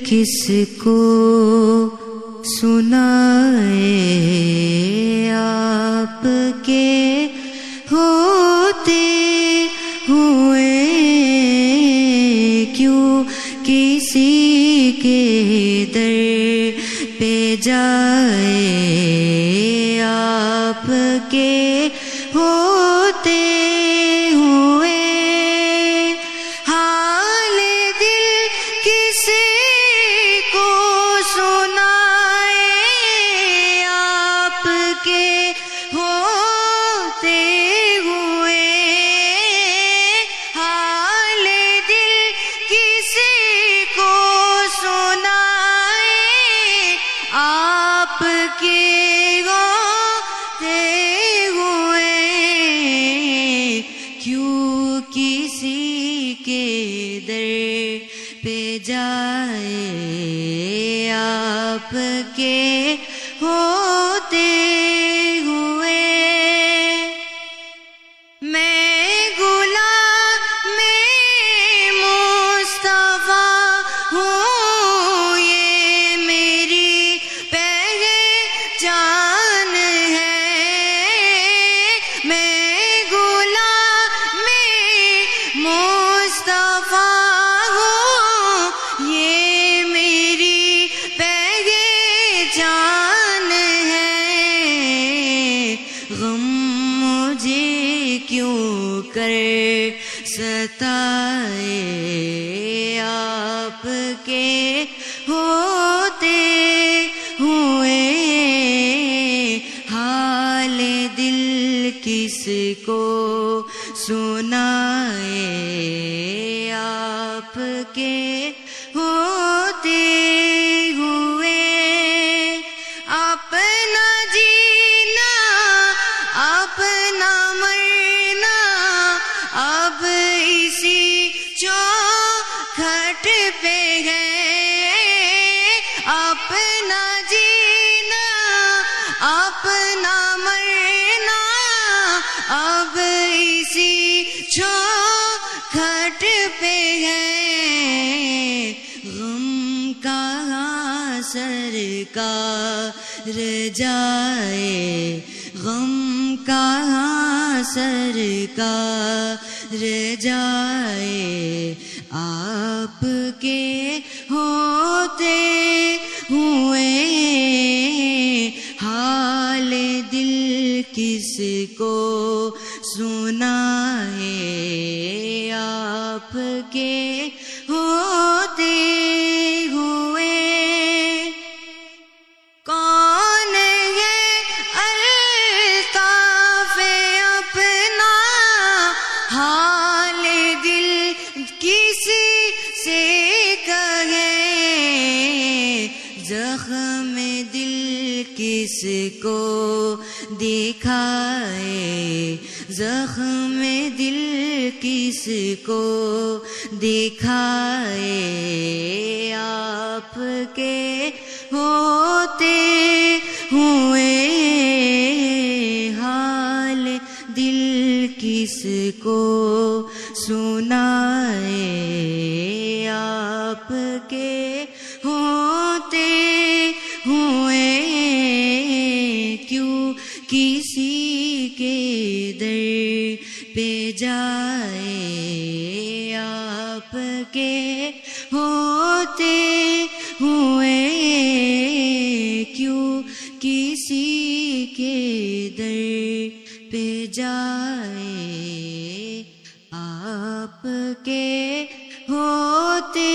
کس کو سنائے آپ کے ہوتے ہوئے، کیوں کسی کے در پہ جائے آپ کے ہوتے ہوئے، حال دل کسی کو سنائے آپ کے ہوتے ہوئے، حال دل کسی کو سنائے آپ کے ہوتے ہوئے، کیوں کسی کے در پہ جائے آپ کے ہوتے ہوئے۔ میں غلام مصطفیٰ ہوں، یہ میری پہچان ہے، میں غلام مصطفیٰ ہوں، یہ میری پہچان ہے، غم مجھے کیوں کر ستائے آپ کے ہوتے ہوئے، حال دل کس کو سنائے آپ کے ہوتے ہوئے، اپنا جینا اپنا مرنا اب اسی چوکھٹ پہ ہے، اپنا جینا اپنا مرنا اب اسی چوکھٹ پہ ہے، غم کہاں سرکار جائے، غم کہاں سرکار جائے آپ کے ہوتے ہوئے، حال دل کس کو سنائے آپ کے ہوتے ہوئے، کون ہے الطاف اپنا حال دل کسی سے کہے، زخم دل کس کو دکھائے، زخم دل کس کو دکھائے آپ کے ہوتے ہوئے، حال دل کس کو سنائے آپ کے ہوتے ہوئے، کیوں کسی کے در پہ جائے آپ کے ہوتے ہوئے، کیوں کسی کے در پہ جائے آپ کے ہوتے